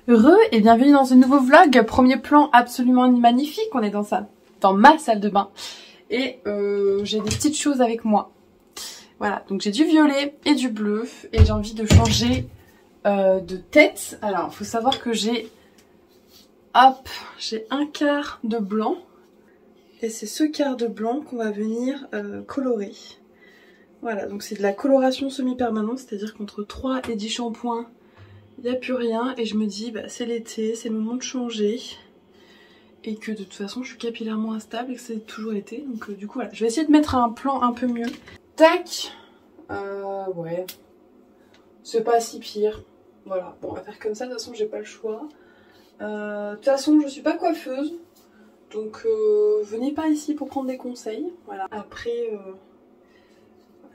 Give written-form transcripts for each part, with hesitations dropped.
Heureux et bienvenue dans ce nouveau vlog. Premier plan absolument magnifique. On est dans ma salle de bain. Et j'ai des petites choses avec moi. Voilà, donc j'ai du violet et du bleu. Et j'ai envie de changer de tête. Alors, il faut savoir que j'ai un quart de blanc. Et c'est ce quart de blanc qu'on va venir colorer. Voilà, donc c'est de la coloration semi-permanente. C'est-à-dire qu'entre 3 et 10 shampoings, il n'y a plus rien et je me dis bah, c'est l'été, c'est le moment de changer et que de toute façon je suis capillairement instable et que c'est toujours l'été, donc du coup voilà, je vais essayer de mettre un plan un peu mieux. Tac, ouais, c'est pas si pire, voilà, bon on va faire comme ça, de toute façon j'ai pas le choix. De toute façon je suis pas coiffeuse, donc venez pas ici pour prendre des conseils, voilà. Après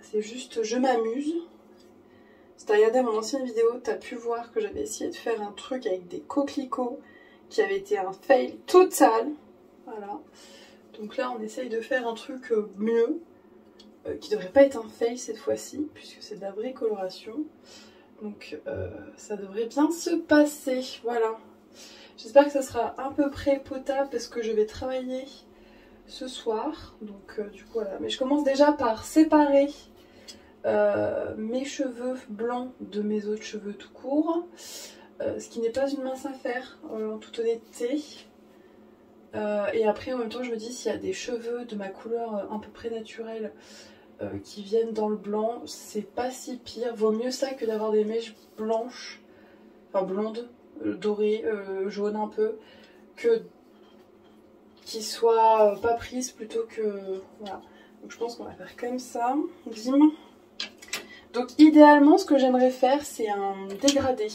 c'est juste je m'amuse. Si t'as regardé mon ancienne vidéo, t'as pu voir que j'avais essayé de faire un truc avec des coquelicots qui avait été un fail total. Voilà. Donc là, on essaye de faire un truc mieux, qui devrait pas être un fail cette fois-ci, puisque c'est de la vraie coloration. Donc ça devrait bien se passer. Voilà. J'espère que ça sera à peu près potable parce que je vais travailler ce soir. Donc du coup, voilà. Mais je commence déjà par séparer mes cheveux blancs de mes autres cheveux tout court, ce qui n'est pas une mince affaire en toute honnêteté. Et après en même temps je me dis s'il y a des cheveux de ma couleur à peu près naturelle qui viennent dans le blanc, c'est pas si pire, vaut mieux ça que d'avoir des mèches blanches, enfin blondes, dorées, jaunes un peu, que qui soient pas prises plutôt que voilà. Donc je pense qu'on va faire comme ça, bim. Donc idéalement ce que j'aimerais faire c'est un dégradé.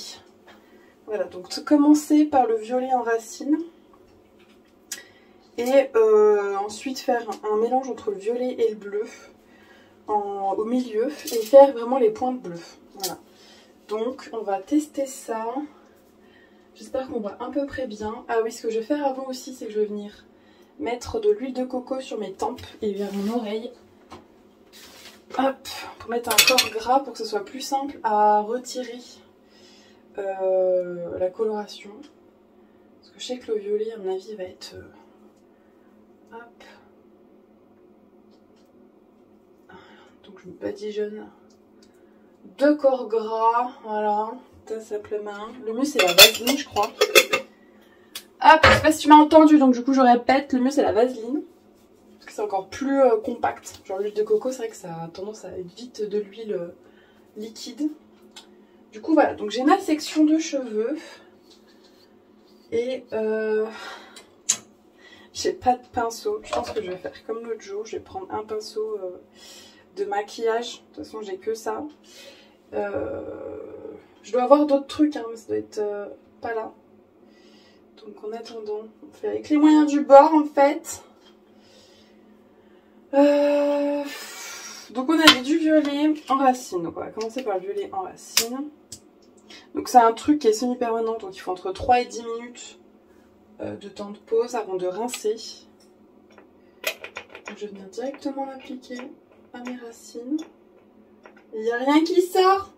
Voilà, donc commencer par le violet en racine. Et ensuite faire un mélange entre le violet et le bleu au milieu. Et faire vraiment les pointes bleues. Voilà. Donc on va tester ça. J'espère qu'on voit à peu près bien. Ah oui, ce que je vais faire avant aussi c'est que je vais venir mettre de l'huile de coco sur mes tempes et vers mon oreille. Hop, pour mettre un corps gras pour que ce soit plus simple à retirer la coloration. Parce que je sais que le violet à mon avis va être... hop. Donc je me badigeonne 2 corps gras, voilà, ça simplement. Le mieux c'est la vaseline je crois. Hop, je sais pas si tu m'as entendu donc du coup je répète, le mieux c'est la vaseline. C'est encore plus compact. Genre l'huile de coco, c'est vrai que ça a tendance à être vite de l'huile liquide. Du coup voilà, donc j'ai ma section de cheveux. Et j'ai pas de pinceau. Je pense que je vais faire comme l'autre jour. Je vais prendre un pinceau de maquillage. De toute façon j'ai que ça. Je dois avoir d'autres trucs, hein, mais ça doit être pas là. Donc en attendant, on fait avec les moyens du bord en fait. Donc on avait du violet en racine, donc on va commencer par le violet en racine. Donc c'est un truc qui est semi-permanent, donc il faut entre 3 et 10 minutes de temps de pause avant de rincer. Donc je vais venir directement l'appliquer à mes racines. Il n'y a rien qui sort.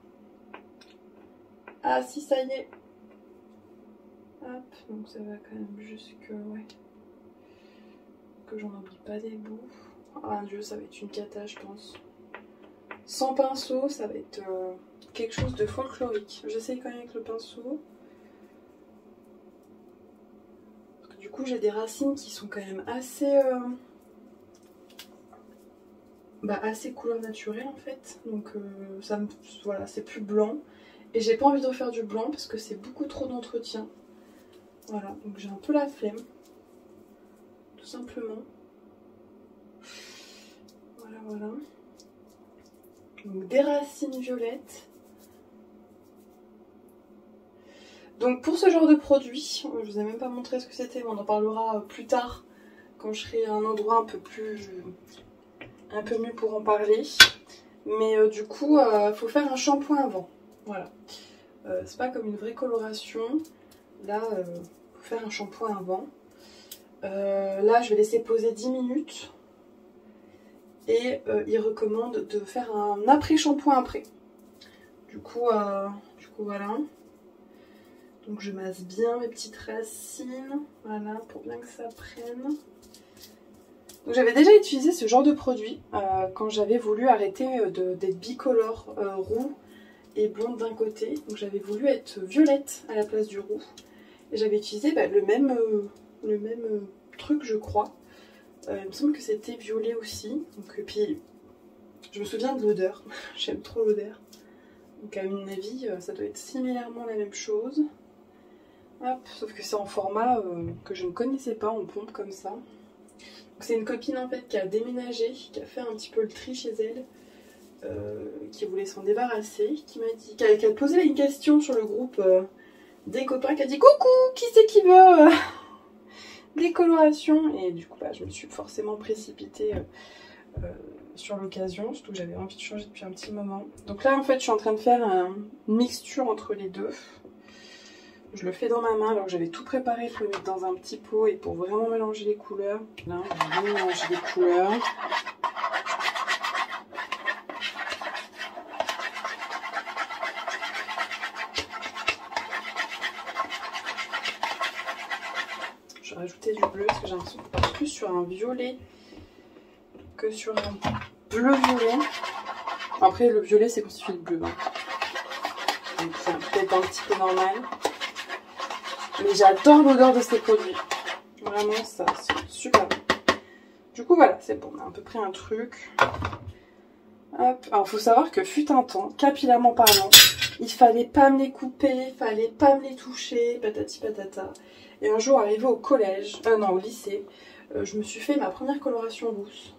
Ah si, ça y est. Hop, donc ça va quand même jusque... ouais. Que j'en oublie pas des bouts. Oh mon dieu, ça va être une cata je pense. Sans pinceau, ça va être quelque chose de folklorique. J'essaye quand même avec le pinceau. Parce que du coup j'ai des racines qui sont quand même assez... assez couleur naturelle en fait. Donc ça me... voilà, c'est plus blanc. Et j'ai pas envie de refaire du blanc parce que c'est beaucoup trop d'entretien. Voilà, donc j'ai un peu la flemme. Tout simplement. Voilà, voilà. Donc des racines violettes. Donc pour ce genre de produit, je vous ai même pas montré ce que c'était, mais on en parlera plus tard quand je serai à un endroit un peu mieux pour en parler. Mais du coup, faut faire un shampoing avant. Voilà. C'est pas comme une vraie coloration. Là, faut faire un shampoing avant. Là, je vais laisser poser 10 minutes. Et il recommande de faire un après-shampoing après. Du coup, voilà. Donc je masse bien mes petites racines, voilà, pour bien que ça prenne. Donc j'avais déjà utilisé ce genre de produit quand j'avais voulu arrêter d'être bicolore, roux et blonde d'un côté. Donc j'avais voulu être violette à la place du roux. Et j'avais utilisé le même truc, je crois. Il me semble que c'était violet aussi. Donc, puis je me souviens de l'odeur, j'aime trop l'odeur. Donc à mon avis, ça doit être similairement la même chose. Hop, sauf que c'est en format que je ne connaissais pas, en pompe comme ça. C'est une copine en fait qui a déménagé, qui a fait un petit peu le tri chez elle, qui voulait s'en débarrasser, qui m'a dit, qui a posé une question sur le groupe des copains, qui a dit coucou, qui c'est qui veut des colorations, et du coup je me suis forcément précipitée sur l'occasion, surtout que j'avais envie de changer depuis un petit moment. Donc là en fait je suis en train de faire une mixture entre les deux. Je le fais dans ma main alors que j'avais tout préparé pour le mettre dans un petit pot et pour vraiment mélanger les couleurs. Là, on va bien mélanger les couleurs. Je vais rajouter du bleu parce que j'ai l'impression qu'on passe plus sur un violet que sur un bleu-violet. Après, le violet c'est constitué de bleu. Hein. Donc c'est peut-être un petit peu normal. Mais j'adore l'odeur de ces produits. Vraiment, ça, c'est super bon. Du coup, voilà, c'est bon. On a à peu près un truc. Hop. Alors, il faut savoir que fut un temps, capillairement parlant, il fallait pas me les couper, il fallait pas me les toucher, patati patata. Et un jour, arrivé au collège, au lycée, je me suis fait ma première coloration rousse.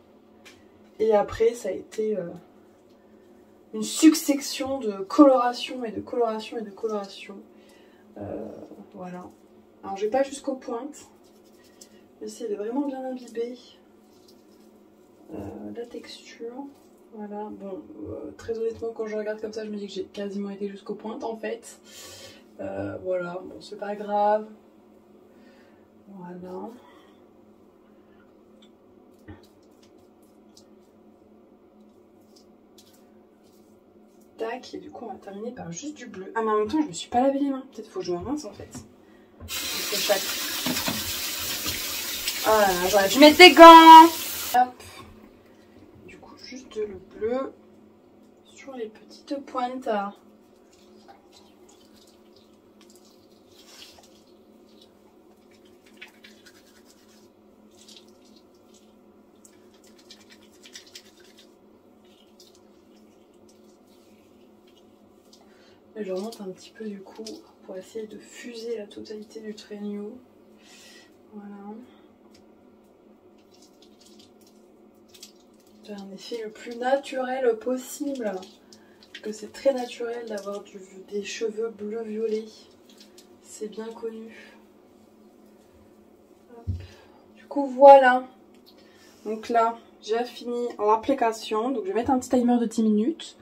Et après, ça a été une succession de coloration et de coloration et de coloration. Voilà. Alors je vais pas jusqu'aux pointes. J'essaie de vraiment bien imbiber la texture. Voilà. Bon, très honnêtement, quand je regarde comme ça, je me dis que j'ai quasiment été jusqu'aux pointes en fait. Voilà. Bon, c'est pas grave. Voilà. Tac, et du coup on va terminer par juste du bleu. Ah mais en même temps je me suis pas lavé les mains, peut-être faut que je me rince en fait. C'est chaque. Ah là là, j'aurais dû mettre des gants. Hop. Du coup juste le bleu sur les petites pointes. Et je remonte un petit peu du coup pour essayer de fuser la totalité du trait new. Voilà. Faire un effet le plus naturel possible. Parce que c'est très naturel d'avoir des cheveux bleu-violet. C'est bien connu. Hop. Du coup voilà. Donc là j'ai fini l'application. Donc je vais mettre un petit timer de 10 minutes.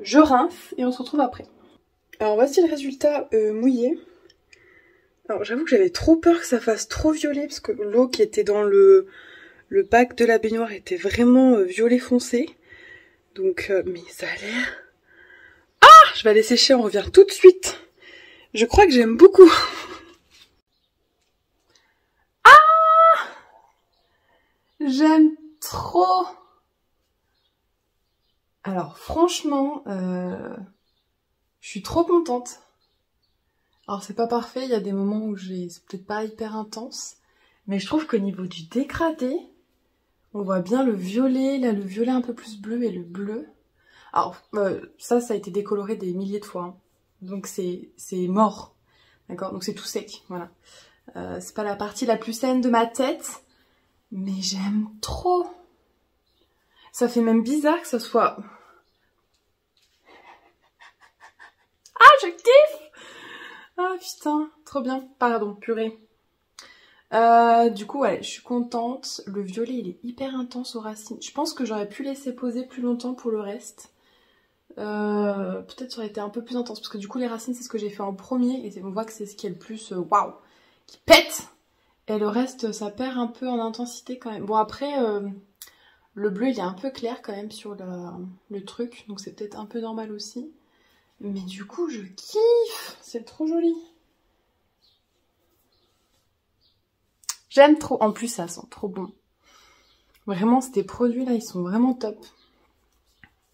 Je rince et on se retrouve après. Alors voici le résultat mouillé. Alors j'avoue que j'avais trop peur que ça fasse trop violet parce que l'eau qui était dans le bac de la baignoire était vraiment violet foncé. Donc mais ça a l'air... Ah, je vais aller sécher, on revient tout de suite. Je crois que j'aime beaucoup. Ah, j'aime trop. Alors franchement... je suis trop contente. Alors c'est pas parfait, il y a des moments où c'est peut-être pas hyper intense. Mais je trouve qu'au niveau du dégradé, on voit bien le violet, là le violet un peu plus bleu et le bleu. Alors ça a été décoloré des milliers de fois. Hein. Donc c'est mort. D'accord? Donc c'est tout sec, voilà. C'est pas la partie la plus saine de ma tête. Mais j'aime trop. Ça fait même bizarre que ça soit... Ah, je kiffe! Ah putain, trop bien. Pardon, purée. Du coup, ouais, je suis contente. Le violet, il est hyper intense aux racines. Je pense que j'aurais pu laisser poser plus longtemps pour le reste. Peut-être ça aurait été un peu plus intense. Parce que du coup, les racines, c'est ce que j'ai fait en premier. Et on voit que c'est ce qui est le plus... Waouh! Qui pète! Et le reste, ça perd un peu en intensité quand même. Bon, après... le bleu, il est un peu clair quand même sur le truc. Donc c'est peut-être un peu normal aussi. Mais du coup, je kiffe. C'est trop joli. J'aime trop. En plus, ça sent trop bon. Vraiment, ces produits-là, ils sont vraiment top.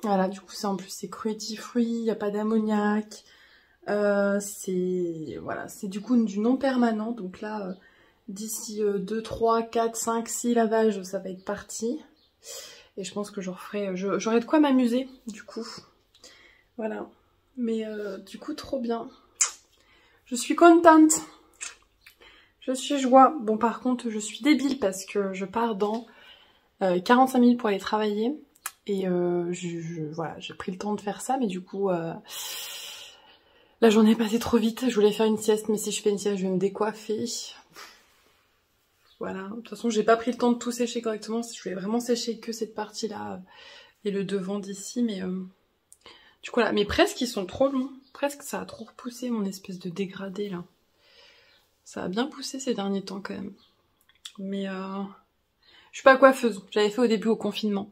Voilà, du coup, en plus, c'est cruelty free, il n'y a pas d'ammoniac. C'est du coup du non permanent. Donc là, d'ici 2, 3, 4, 5, 6 lavages, ça va être parti. Et je pense que j'aurai de quoi m'amuser, du coup. Voilà. Mais du coup, trop bien. Je suis contente. Je suis joie. Bon, par contre, je suis débile parce que je pars dans 45 minutes pour aller travailler. Et voilà, j'ai pris le temps de faire ça, mais du coup, la journée est passée trop vite. Je voulais faire une sieste, mais si je fais une sieste, je vais me décoiffer. Voilà. De toute façon, j'ai pas pris le temps de tout sécher correctement. Je voulais vraiment sécher que cette partie-là et le devant d'ici, mais du coup, là, mes presque, ils sont trop longs. Presque, ça a trop repoussé mon espèce de dégradé, là. Ça a bien poussé ces derniers temps, quand même. Mais je suis pas coiffeuse. J'avais fait au début au confinement.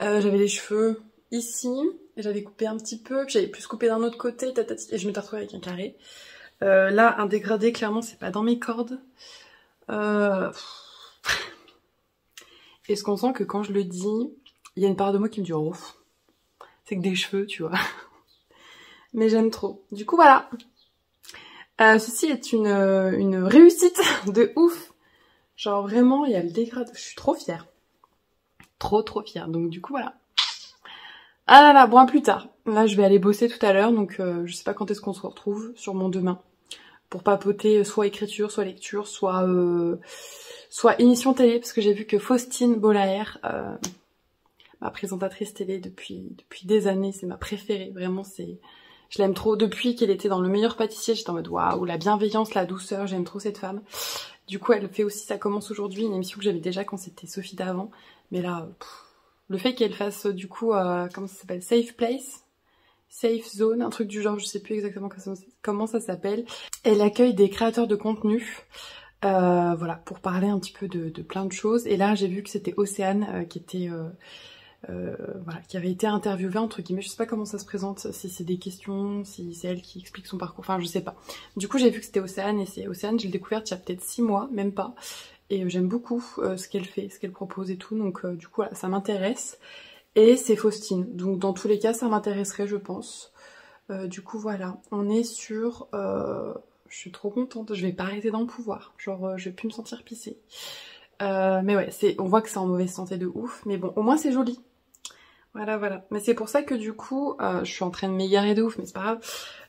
J'avais les cheveux ici, et j'avais coupé un petit peu, puis j'avais plus coupé d'un autre côté, et je m'étais retrouvée avec un carré. Là, un dégradé, clairement, c'est pas dans mes cordes. Est-ce qu'on sent que quand je le dis, il y a une part de moi qui me dit oh, c'est que des cheveux, tu vois. Mais j'aime trop. Du coup, voilà. Ceci est une réussite de ouf. Genre vraiment, il y a le dégradé. Je suis trop fière. Trop fière. Donc du coup, voilà. Ah là là, bon, à plus tard. Là, je vais aller bosser tout à l'heure, donc je sais pas quand est-ce qu'on se retrouve, sûrement demain. Pour papoter soit écriture, soit lecture, soit émission télé, parce que j'ai vu que Faustine Bollaert, ma présentatrice télé depuis des années, c'est ma préférée, vraiment, je l'aime trop. Depuis qu'elle était dans Le Meilleur Pâtissier, j'étais en mode waouh, la bienveillance, la douceur, j'aime trop cette femme. Du coup, elle fait aussi Ça commence aujourd'hui, une émission que j'avais déjà quand c'était Sophie d'avant, mais là, le fait qu'elle fasse du coup, comment ça s'appelle, Safe Place, Safe Zone, un truc du genre, je sais plus exactement comment ça s'appelle. Elle accueille des créateurs de contenu, voilà, pour parler un petit peu de plein de choses. Et là, j'ai vu que c'était Océane qui était, voilà, qui avait été interviewée entre guillemets. Je sais pas comment ça se présente, si c'est des questions, si c'est elle qui explique son parcours, enfin je sais pas. Du coup, j'ai vu que c'était Océane, et c'est Océane, je l'ai découverte il y a peut-être 6 mois, même pas. Et j'aime beaucoup ce qu'elle fait, ce qu'elle propose et tout, donc du coup, voilà, ça m'intéresse. Et c'est Faustine, donc dans tous les cas ça m'intéresserait je pense. Du coup voilà, on est sur... je suis trop contente, je vais pas arrêter d'en pouvoir, genre je vais plus me sentir pisser. Mais ouais, on voit que c'est en mauvaise santé de ouf, mais bon, au moins c'est joli. Voilà. Mais c'est pour ça que du coup, je suis en train de m'égarer de ouf, mais c'est pas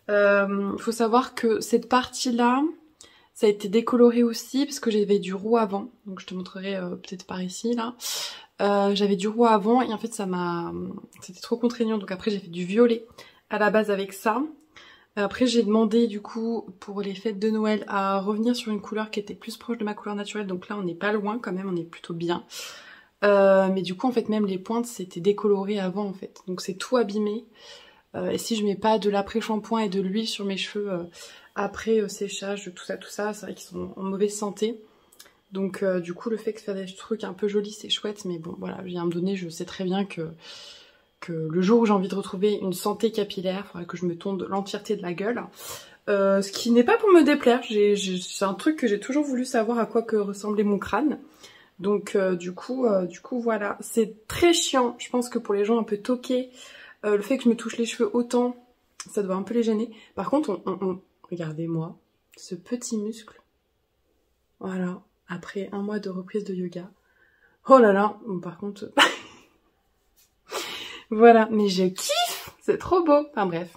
grave. Faut savoir que cette partie-là, ça a été décoloré aussi, parce que j'avais du roux avant, donc je te montrerai peut-être par ici, là. J'avais du roux avant et en fait c'était trop contraignant, donc après j'ai fait du violet à la base avec ça. Après j'ai demandé du coup pour les fêtes de Noël à revenir sur une couleur qui était plus proche de ma couleur naturelle, donc là on n'est pas loin quand même, on est plutôt bien. Mais du coup en fait même les pointes c'était décoloré avant en fait, donc c'est tout abîmé. Et si je mets pas de l'après-shampoing et de l'huile sur mes cheveux après séchage, tout ça, c'est vrai qu'ils sont en mauvaise santé. Donc du coup le fait que faire des trucs un peu jolis c'est chouette, mais bon voilà, je viens me donner, je sais très bien que le jour où j'ai envie de retrouver une santé capillaire, il faudrait que je me tonde l'entièreté de la gueule. Ce qui n'est pas pour me déplaire, c'est un truc que j'ai toujours voulu savoir à quoi que ressemblait mon crâne. Donc du coup voilà, c'est très chiant, je pense que pour les gens un peu toqués, le fait que je me touche les cheveux autant, ça doit un peu les gêner. Par contre, regardez-moi, ce petit muscle, voilà. Après 1 mois de reprise de yoga. Oh là là, par contre... voilà, mais je kiffe, c'est trop beau. Enfin bref.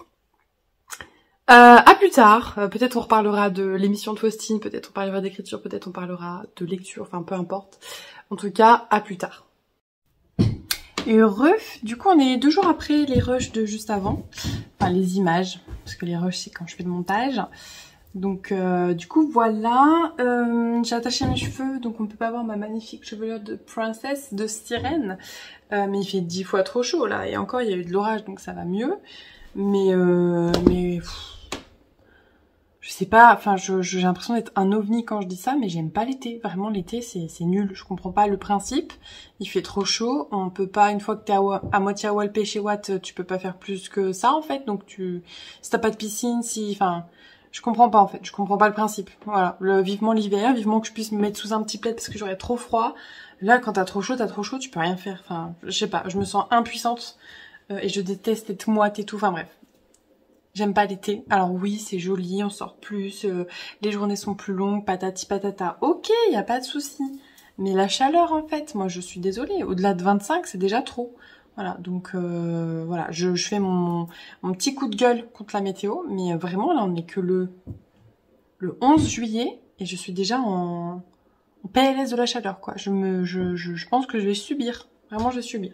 À plus tard, peut-être on reparlera de l'émission de Faustine, peut-être on parlera d'écriture, peut-être on parlera de lecture, enfin peu importe. En tout cas, à plus tard. Heureux, du coup on est 2 jours après les rushs de juste avant. Enfin les images, parce que les rushs c'est quand je fais le montage. Donc du coup voilà, j'ai attaché mes cheveux, donc on peut pas voir ma magnifique chevelure de princesse, de sirène, mais il fait 10 fois trop chaud là, et encore il y a eu de l'orage donc ça va mieux, mais je sais pas, enfin j'ai l'impression d'être un ovni quand je dis ça, mais j'aime pas l'été, vraiment l'été c'est nul, je comprends pas le principe, il fait trop chaud, on peut pas, une fois que t'es à moitié à Walpé chez Watt, tu peux pas faire plus que ça en fait, donc si t'as pas de piscine, enfin... Je comprends pas en fait, je comprends pas le principe. Voilà, vivement l'hiver, vivement que je puisse me mettre sous un petit plaid parce que j'aurais trop froid. Là, quand t'as trop chaud, tu peux rien faire. Enfin, je sais pas, je me sens impuissante et je déteste être moite et tout. Enfin bref, j'aime pas l'été. Alors oui, c'est joli, on sort plus, les journées sont plus longues, patati patata. Ok, y a pas de souci. Mais la chaleur en fait, moi je suis désolée, au-delà de 25, c'est déjà trop. Voilà, donc voilà, je fais mon petit coup de gueule contre la météo, mais vraiment là on n'est que le 11 juillet et je suis déjà en PLS de la chaleur quoi. Je pense que je vais subir, vraiment je vais subir.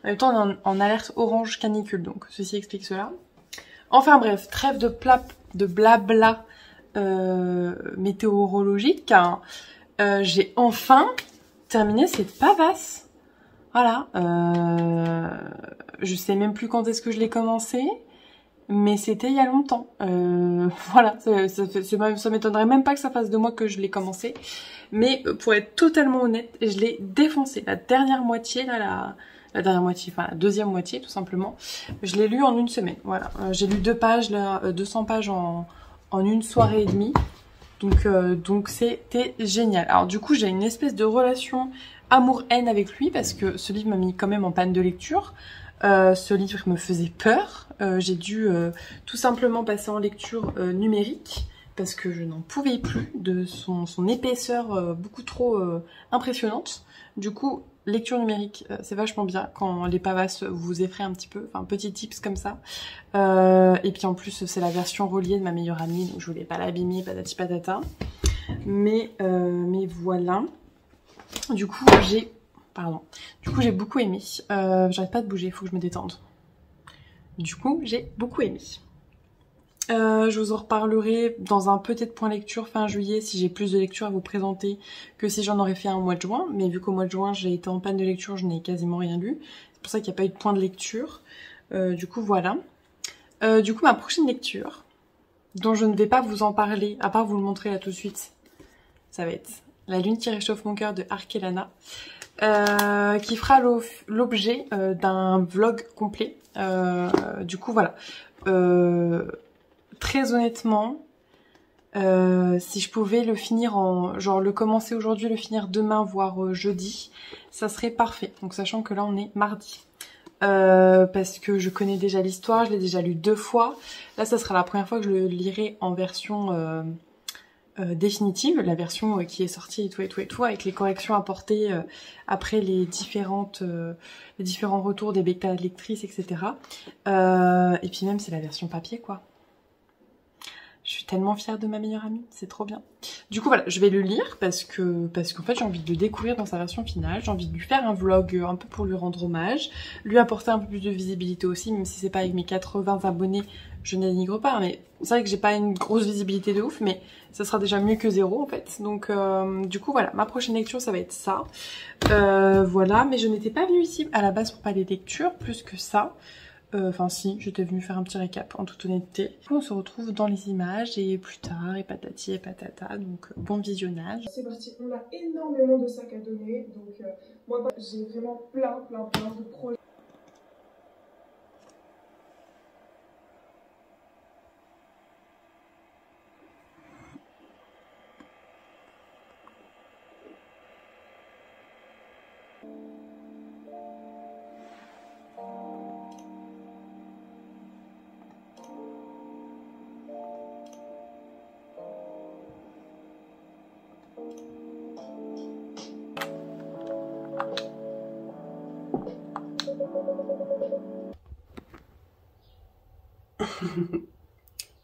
En même temps on est en alerte orange canicule, donc ceci explique cela. Enfin bref, trêve de blabla météorologique. Hein. J'ai enfin terminé cette pavasse. Voilà, je sais même plus quand est-ce que je l'ai commencé, mais c'était il y a longtemps. Voilà, ça m'étonnerait même pas que ça fasse 2 mois que je l'ai commencé. Mais pour être totalement honnête, je l'ai défoncé. La dernière moitié, là, la dernière moitié, enfin la deuxième moitié tout simplement, je l'ai lu en 1 semaine. Voilà, j'ai lu 2 pages, là, 200 pages en 1 soirée et demie. Donc c'était génial. Alors du coup, j'ai une espèce de relation amour-haine avec lui parce que ce livre m'a mis quand même en panne de lecture. Ce livre me faisait peur. J'ai dû tout simplement passer en lecture numérique parce que je n'en pouvais plus de son épaisseur beaucoup trop impressionnante. Du coup, lecture numérique, c'est vachement bien quand les pavasses vous effraient un petit peu. Enfin, petits tips comme ça. Et puis en plus, c'est la version reliée de ma meilleure amie, donc je voulais pas l'abîmer, patati patata. Mais voilà. Du coup, j'ai beaucoup aimé. J'arrête pas de bouger, il faut que je me détende. Du coup, j'ai beaucoup aimé. Je vous en reparlerai dans un peut-être point lecture fin juillet si j'ai plus de lectures à vous présenter que si j'en aurais fait un au mois de juin. Mais vu qu'au mois de juin, j'ai été en panne de lecture, je n'ai quasiment rien lu. C'est pour ça qu'il n'y a pas eu de point de lecture. Du coup, voilà. Du coup, ma prochaine lecture, dont je ne vais pas vous en parler, à part vous le montrer là tout de suite, ça va être La lune qui réchauffe mon cœur de Arkelana, qui fera l'objet d'un vlog complet. Du coup, voilà. Très honnêtement, si je pouvais le finir genre le commencer aujourd'hui, le finir demain, voire jeudi, ça serait parfait. Donc sachant que là, on est mardi. Parce que je connais déjà l'histoire, je l'ai déjà lu 2 fois. Là, ça sera la première fois que je le lirai en version définitive, la version qui est sortie et tout, avec les corrections apportées après les différents retours des bêta lectrices, etc. Et puis même, c'est la version papier, quoi. Je suis tellement fière de ma meilleure amie, c'est trop bien. Du coup voilà, je vais le lire parce qu'en fait j'ai envie de le découvrir dans sa version finale. J'ai envie de lui faire un vlog un peu pour lui rendre hommage, lui apporter un peu plus de visibilité aussi, même si c'est pas avec mes 80 abonnés, je n'énigre pas. Mais c'est vrai que j'ai pas une grosse visibilité de ouf, mais ça sera déjà mieux que 0 en fait. Donc du coup voilà, ma prochaine lecture ça va être ça. Voilà, mais je n'étais pas venue ici à la base pour parler lecture, plus que ça. Enfin si, j'étais venue faire un petit récap en toute honnêteté. On se retrouve dans les images et plus tard et patati et patata, donc bon visionnage. C'est parti, on a énormément de sacs à donner, donc moi j'ai vraiment plein de projets.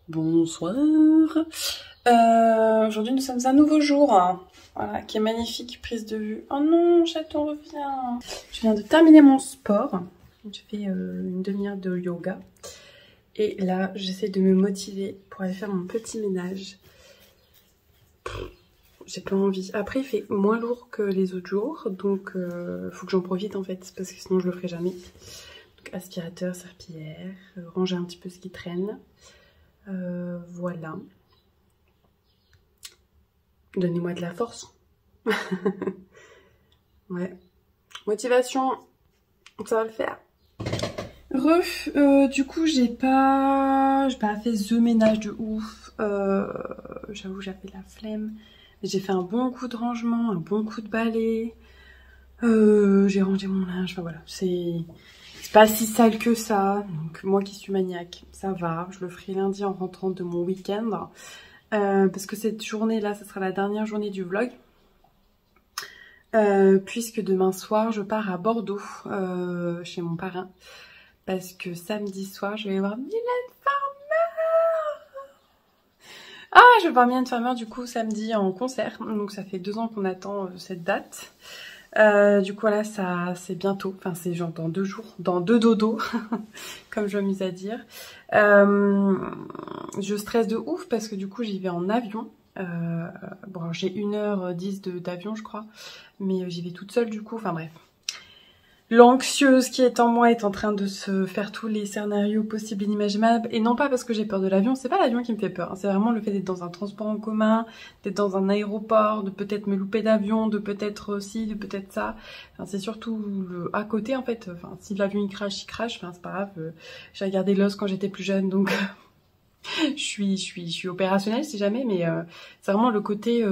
Bonsoir. Aujourd'hui nous sommes un nouveau jour. Hein. Voilà, qui est magnifique, prise de vue. Oh non, chaton revient. Je viens de terminer mon sport. Je fais une demi-heure de yoga. Et là, j'essaie de me motiver pour aller faire mon petit ménage. J'ai pas envie. Après, il fait moins lourd que les autres jours, donc faut que j'en profite en fait, parce que sinon je le ferai jamais. Donc aspirateur, serpillière, ranger un petit peu ce qui traîne. Voilà. Donnez-moi de la force. Ouais. Motivation, ça va le faire. Du coup, j'ai pas fait the ménage de ouf. J'avoue, j'avais la flemme. Mais j'ai fait un bon coup de rangement, un bon coup de balai. J'ai rangé mon linge, enfin voilà, c'est pas si sale que ça. Donc moi qui suis maniaque, ça va. Je le ferai lundi en rentrant de mon week-end. Parce que cette journée-là, ce sera la dernière journée du vlog. Puisque demain soir, je pars à Bordeaux, chez mon parrain. Parce que samedi soir, je vais voir Mylène Farmer. Ah, je vais voir Mylène Farmer du coup samedi en concert. Donc ça fait 2 ans qu'on attend cette date. Du coup voilà, ça c'est bientôt, enfin c'est genre dans 2 jours, dans 2 dodos, comme je m'amuse à dire. Je stresse de ouf parce que du coup j'y vais en avion. Bon j'ai 1h10 d'avion je crois, mais j'y vais toute seule du coup, enfin bref. L'anxieuse qui est en moi est en train de se faire tous les scénarios possibles et inimaginables. Et non pas parce que j'ai peur de l'avion, c'est pas l'avion qui me fait peur. Hein. C'est vraiment le fait d'être dans un transport en commun, d'être dans un aéroport, de peut-être me louper d'avion, de peut-être ci, de peut-être ça. Enfin, c'est surtout le à côté en fait. Enfin, si l'avion il crache, enfin, c'est pas grave. J'ai regardé Lost quand j'étais plus jeune, donc je suis opérationnelle si jamais. Mais c'est vraiment le côté...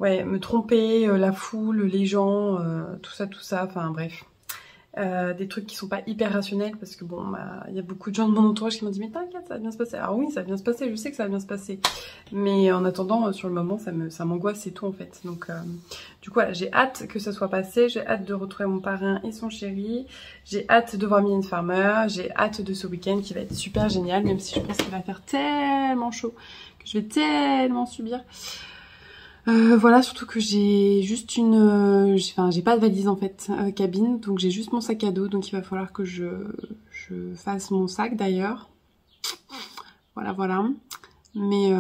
ouais, me tromper, la foule, les gens, tout ça, enfin bref. Des trucs qui sont pas hyper rationnels parce que bon, bah, y a beaucoup de gens de mon entourage qui m'ont dit mais t'inquiète, ça va bien se passer. Alors oui, ça va bien se passer, je sais que ça va bien se passer. Mais en attendant, sur le moment, ça m'angoisse, c'est tout en fait. Donc du coup, voilà, j'ai hâte que ça soit passé, j'ai hâte de retrouver mon parrain et son chéri, j'ai hâte de voir Mylène Farmer, j'ai hâte de ce week-end qui va être super génial, même si je pense qu'il va faire tellement chaud, que je vais tellement subir. Voilà, surtout que j'ai juste j'ai pas de valise en fait, cabine, donc j'ai juste mon sac à dos, donc il va falloir que je fasse mon sac d'ailleurs. Voilà. Mais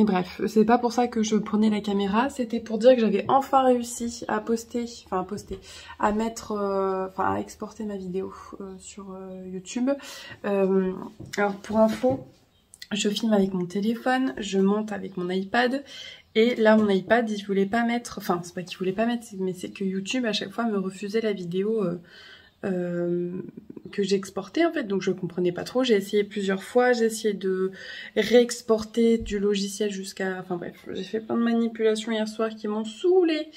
bref, c'est pas pour ça que je prenais la caméra, c'était pour dire que j'avais enfin réussi à à mettre, à exporter ma vidéo sur YouTube. Alors pour info, je filme avec mon téléphone, je monte avec mon iPad. Et là, mon iPad, il voulait pas mettre... Enfin, c'est pas qu'il voulait pas mettre, mais c'est que YouTube, à chaque fois, me refusait la vidéo que j'exportais, en fait. Donc, je comprenais pas trop. J'ai essayé plusieurs fois. J'ai essayé de réexporter du logiciel jusqu'à... Enfin, bref, j'ai fait plein de manipulations hier soir qui m'ont saoulée.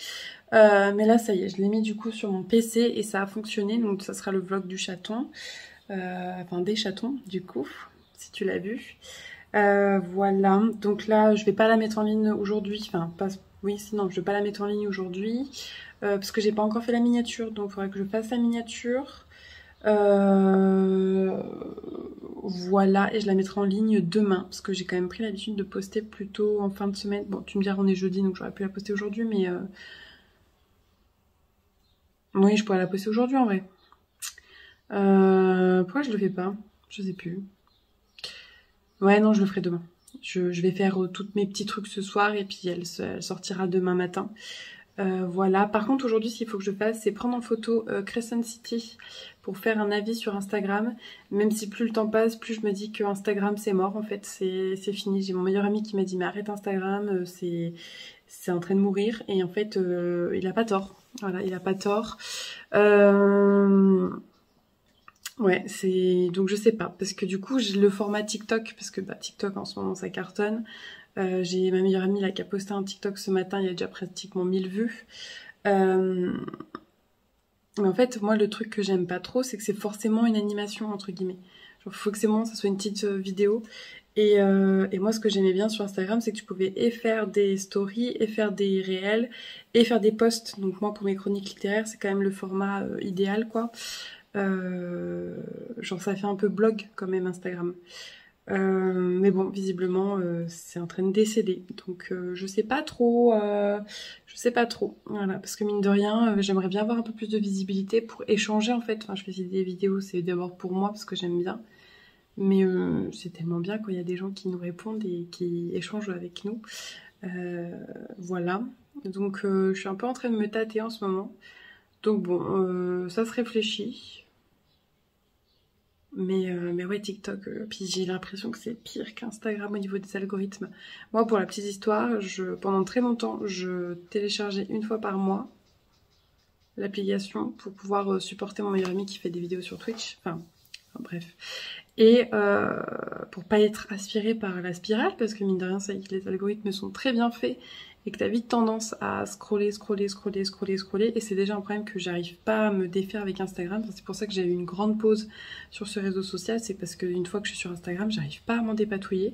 Mais là, ça y est, je l'ai mis, du coup, sur mon PC et ça a fonctionné. Donc, ça sera le vlog du chaton. Enfin, des chatons, du coup, si tu l'as vu. Voilà, donc là je vais pas la mettre en ligne aujourd'hui, enfin pas, oui sinon je vais pas la mettre en ligne aujourd'hui parce que j'ai pas encore fait la miniature, donc il faudrait que je fasse la miniature. Voilà, et je la mettrai en ligne demain parce que j'ai quand même pris l'habitude de poster plutôt en fin de semaine. Bon, tu me diras on est jeudi donc j'aurais pu la poster aujourd'hui, mais oui je pourrais la poster aujourd'hui en vrai. Pourquoi je le fais pas? Je sais plus. Ouais, non, je le ferai demain. Je vais faire tous mes petits trucs ce soir et puis elle sortira demain matin. Voilà. Par contre, aujourd'hui, ce qu'il faut que je fasse, c'est prendre en photo Crescent City pour faire un avis sur Instagram. Même si plus le temps passe, plus je me dis que Instagram, c'est mort. En fait, c'est fini. J'ai mon meilleur ami qui m'a dit, mais arrête Instagram, c'est en train de mourir. Et en fait, il a pas tort. Voilà, il a pas tort. Ouais, donc je sais pas, parce que du coup j'ai le format TikTok, parce que TikTok en ce moment ça cartonne. J'ai ma meilleure amie là qui a posté un TikTok ce matin, il y a déjà pratiquement 1000 vues. Mais en fait, moi le truc que j'aime pas trop, c'est que c'est forcément une animation entre guillemets. Genre faut que ça soit une petite vidéo. Et moi ce que j'aimais bien sur Instagram, c'est que tu pouvais et faire des stories, et faire des réels, et faire des posts. Donc moi pour mes chroniques littéraires, c'est quand même le format idéal quoi. Genre ça fait un peu blog quand même Instagram. Mais bon, visiblement c'est en train de décéder. Donc je sais pas trop. Voilà, parce que mine de rien, j'aimerais bien avoir un peu plus de visibilité pour échanger en fait. Enfin, je fais des vidéos, c'est d'abord pour moi parce que j'aime bien. Mais c'est tellement bien quand il y a des gens qui nous répondent et qui échangent avec nous. Voilà. Donc je suis un peu en train de me tâter en ce moment. Donc bon, ça se réfléchit. Mais ouais, TikTok, puis j'ai l'impression que c'est pire qu'Instagram au niveau des algorithmes. Moi, pour la petite histoire, pendant très longtemps, je téléchargeais 1 fois par mois l'application pour pouvoir supporter mon meilleur ami qui fait des vidéos sur Twitch. Enfin, Enfin, bref. Et pour pas être aspiré par la spirale, parce que mine de rien, ça y est, les algorithmes sont très bien faits et que t'as vite tendance à scroller, et c'est déjà un problème que j'arrive pas à me défaire avec Instagram. C'est pour ça que j'ai eu une grande pause sur ce réseau social, c'est parce qu'une fois que je suis sur Instagram, j'arrive pas à m'en dépatouiller.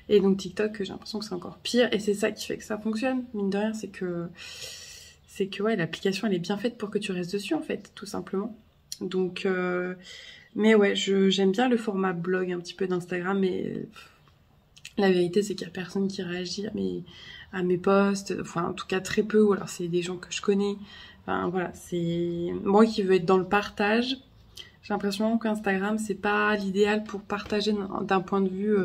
Et donc TikTok, j'ai l'impression que c'est encore pire, et c'est ça qui fait que ça fonctionne, mine de rien, c'est que ouais, l'application elle est bien faite pour que tu restes dessus en fait, tout simplement. Donc mais ouais, j'aime bien le format blog un petit peu d'Instagram, mais la vérité c'est qu'il y a personne qui réagit à mes posts, enfin en tout cas très peu, ou alors c'est des gens que je connais. Enfin voilà, c'est moi qui veux être dans le partage. J'ai l'impression qu'Instagram c'est pas l'idéal pour partager d'un point de vue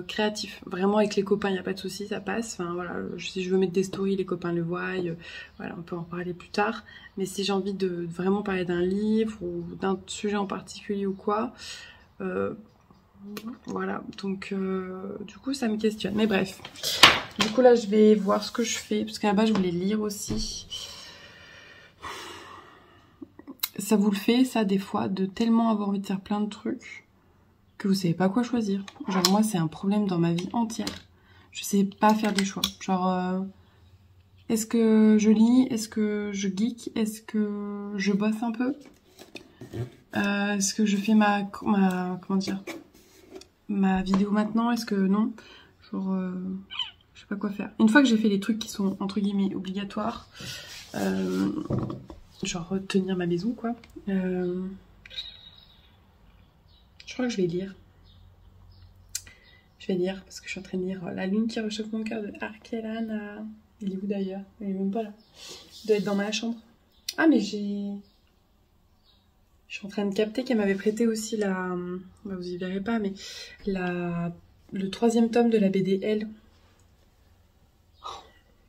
créatif. Vraiment avec les copains, il n'y a pas de souci, ça passe. Enfin voilà, si je veux mettre des stories, les copains le voient. Voilà, on peut en parler plus tard. Mais si j'ai envie de vraiment parler d'un livre ou d'un sujet en particulier ou quoi, voilà. Donc du coup, ça me questionne. Mais bref. Du coup là, je vais voir ce que je fais parce qu'à la base, je voulais lire aussi. Ça vous le fait, ça, des fois, de tellement avoir envie de faire plein de trucs que vous savez pas quoi choisir. Genre moi c'est un problème dans ma vie entière. Je sais pas faire des choix. Genre est-ce que je lis, est-ce que je geek, est-ce que je bosse un peu, est-ce que je fais ma comment dire, ma vidéo maintenant, est-ce que non, genre je sais pas quoi faire. Une fois que j'ai fait les trucs qui sont entre guillemets obligatoires, genre tenir ma maison quoi. Je crois que je vais lire. Je vais lire parce que je suis en train de lire La lune qui réchauffe mon cœur de Arkelana. Il est où d'ailleurs? Il est même pas là. Il doit être dans ma chambre. Ah mais j'ai... Je suis en train de capter qu'elle m'avait prêté aussi la... Bah, vous y verrez pas mais le 3e tome de la BD Elle.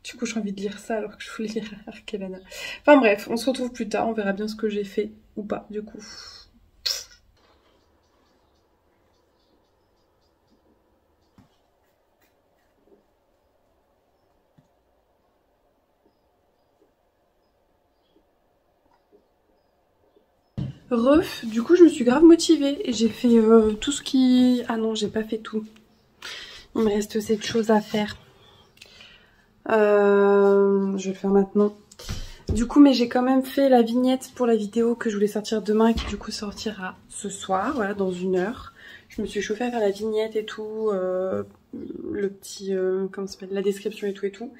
Du coup j'ai envie de lire ça alors que je voulais lire Arkelana. Enfin bref, on se retrouve plus tard. On verra bien ce que j'ai fait ou pas du coup. Du coup je me suis grave motivée et j'ai fait tout ce qui... Ah non, j'ai pas fait tout. Il me reste cette chose à faire. Je vais le faire maintenant. Du coup, mais j'ai quand même fait la vignette pour la vidéo que je voulais sortir demain et qui du coup sortira ce soir, voilà, dans 1 heure. Je me suis chauffée à faire la vignette et tout, le petit, comment ça s'appelle, la description et tout.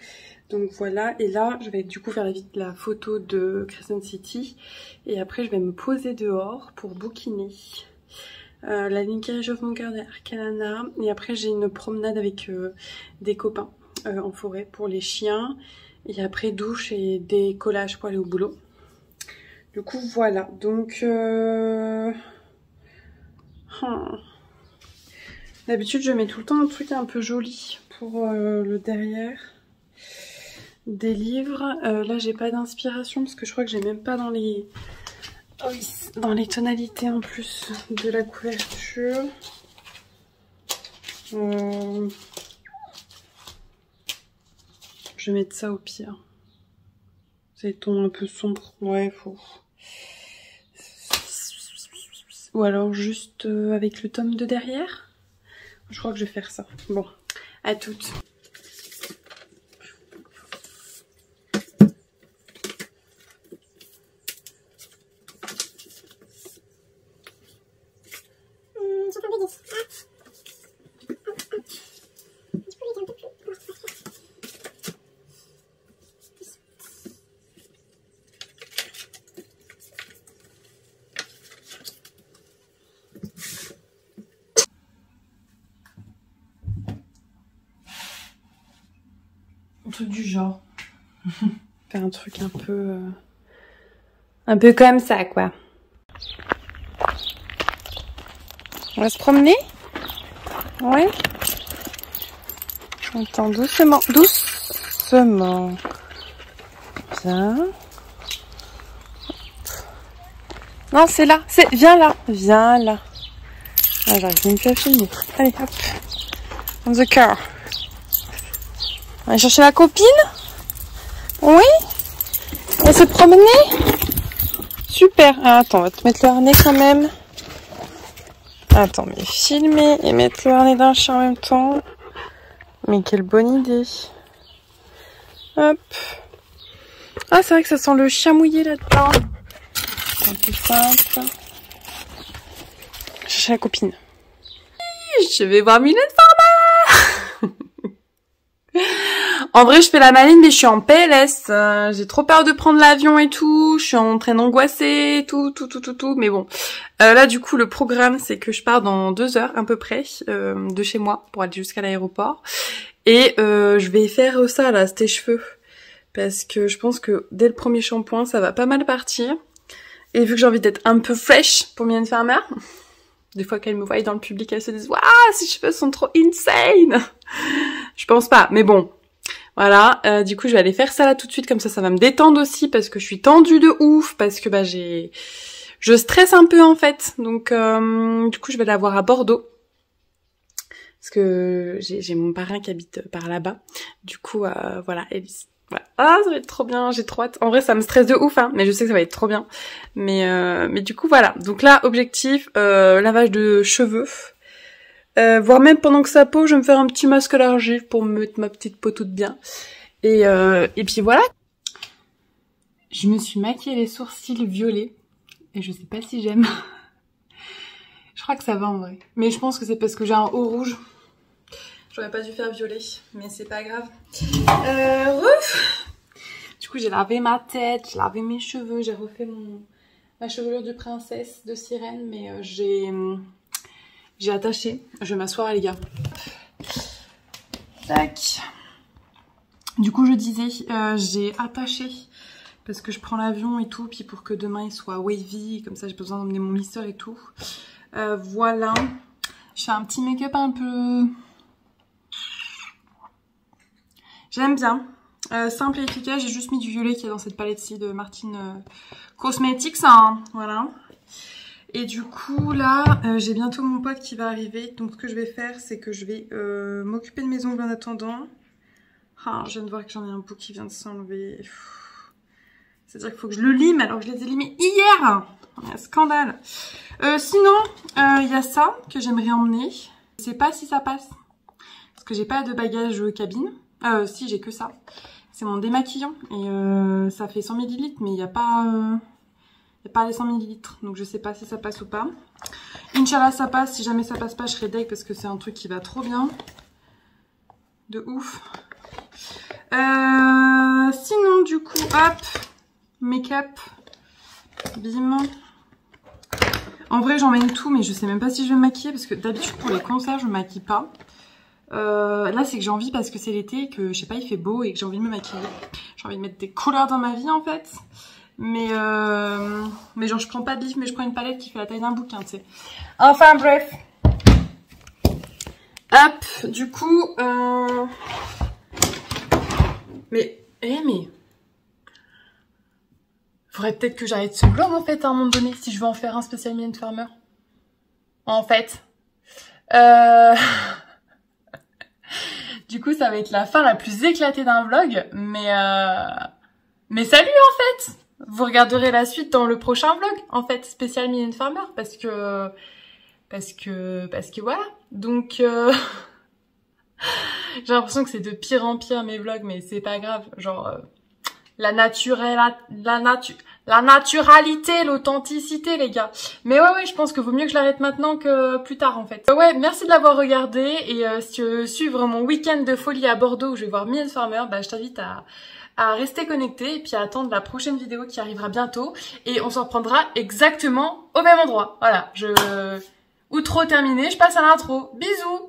Donc voilà, et là, je vais du coup faire la photo de Crescent City. Et après, je vais me poser dehors pour bouquiner. La ligne qui réchauffe mon cœur d'Arkelana. Et après, j'ai une promenade avec des copains en forêt pour les chiens. Et après, douche et des collages pour aller au boulot. Du coup, voilà. Donc, d'habitude, je mets tout le temps un truc un peu joli pour le derrière des livres. Là, j'ai pas d'inspiration parce que je crois que j'ai même pas dans les tonalités en plus de la couverture. Je vais mettre ça au pire. C'est des tons un peu sombres. Ouais, faut. Ou alors juste avec le tome de derrière. Je crois que je vais faire ça. Bon, à toutes. Un truc du genre. Faire un truc un peu comme ça, quoi. On va se promener? Ouais. Attends, doucement. Doucement. Bien. Non, c'est là. Viens là. Viens là. Ah, j'arrive même plus à filmer. Allez, hop. On the car. On va chercher la copine? Oui? On va se promener? Super. Ah, attends, on va te mettre le harnais quand même. Attends, mais filmer et mettre le harnais d'un chien en même temps. Mais quelle bonne idée. Hop. Ah, c'est vrai que ça sent le chien mouillé là-dedans. C'est un peu simple. Chercher la copine. Je vais voir Mylène Farmer. En vrai, je fais la maline, mais je suis en PLS. J'ai trop peur de prendre l'avion et tout. Je suis en train d'angoisser, tout. Mais bon. Là, du coup, le programme, c'est que je pars dans 2 heures, à peu près, de chez moi, pour aller jusqu'à l'aéroport. Et je vais faire ça, là, tes cheveux. Parce que je pense que dès le premier shampoing, ça va pas mal partir. Et vu que j'ai envie d'être un peu fresh pour Mylène Farmer, des fois qu'elles me voient dans le public, elles se disent « Waouh, ces cheveux sont trop insane !» Je pense pas, mais bon. Voilà, du coup je vais aller faire ça là tout de suite, comme ça va me détendre aussi parce que je suis tendue de ouf, parce que je stresse un peu en fait, donc du coup je vais la voir à Bordeaux, parce que j'ai mon parrain qui habite par là-bas, du coup voilà, Elise. Voilà. Ah, ça va être trop bien, j'ai trop hâte. En vrai ça me stresse de ouf, hein, mais je sais que ça va être trop bien. Mais du coup voilà, donc là objectif, lavage de cheveux. Voire même pendant que ça pose, je vais me faire un petit masque à l'argile pour me mettre ma petite peau toute bien. Et puis voilà. Je me suis maquillée les sourcils violets. Et je sais pas si j'aime. Je crois que ça va en vrai. Mais je pense que c'est parce que j'ai un haut rouge. J'aurais pas dû faire violet. Mais c'est pas grave. Du coup j'ai lavé ma tête, j'ai lavé mes cheveux, j'ai refait ma chevelure de princesse, de sirène. Mais j'ai attaché. Je vais m'asseoir les gars. Tac. Du coup je disais, j'ai attaché parce que je prends l'avion et tout, puis pour que demain il soit wavy, comme ça j'ai pas besoin d'emmener mon lisseur et tout. Voilà. Je fais un petit make-up un peu... J'aime bien. Simple et efficace, j'ai juste mis du violet qui est dans cette palette-ci de Martine Cosmetics. Hein, voilà. Et du coup là, j'ai bientôt mon pote qui va arriver. Donc ce que je vais faire, c'est que je vais m'occuper de mes ongles en attendant. Ah, je viens de voir que j'en ai un bout qui vient de s'enlever. C'est-à-dire qu'il faut que je le lime alors que je les ai limés hier. Un scandale. Sinon, il y a ça que j'aimerais emmener. Je sais pas si ça passe. Parce que j'ai pas de bagage cabine. Si, j'ai que ça. C'est mon démaquillant. Et ça fait 100 ml, mais il n'y a pas... Il n'y a pas les 100 ml, donc je sais pas si ça passe ou pas. Inch'Allah ça passe, si jamais ça passe pas je serai deg parce que c'est un truc qui va trop bien. De ouf. Sinon du coup, hop, make-up, bim. En vrai j'emmène tout mais je sais même pas si je vais me maquiller parce que d'habitude pour les concerts je me maquille pas. Là c'est que j'ai envie parce que c'est l'été et que je sais pas il fait beau et que j'ai envie de me maquiller. J'ai envie de mettre des couleurs dans ma vie en fait. Mais genre je prends pas de livre mais je prends une palette qui fait la taille d'un bouquin tu sais. Enfin bref. Hop, du coup mais faudrait peut-être que j'arrête ce vlog en fait à un moment donné si je veux en faire un spécial Mylène Farmer. En fait. Du coup ça va être la fin la plus éclatée d'un vlog mais salut en fait. Vous regarderez la suite dans le prochain vlog, en fait, spécial Mylène Farmer, parce que voilà. Donc, j'ai l'impression que c'est de pire en pire mes vlogs, mais c'est pas grave. Genre, la naturalité, l'authenticité, les gars. Mais ouais, je pense que vaut mieux que je l'arrête maintenant que plus tard, en fait. Ouais, merci de l'avoir regardé, et si tu veux suivre mon week-end de folie à Bordeaux où je vais voir Mylène Farmer, bah, je t'invite à rester connecté et puis à attendre la prochaine vidéo qui arrivera bientôt et on se reprendra exactement au même endroit. Voilà, outro terminé, je passe à l'intro. Bisous!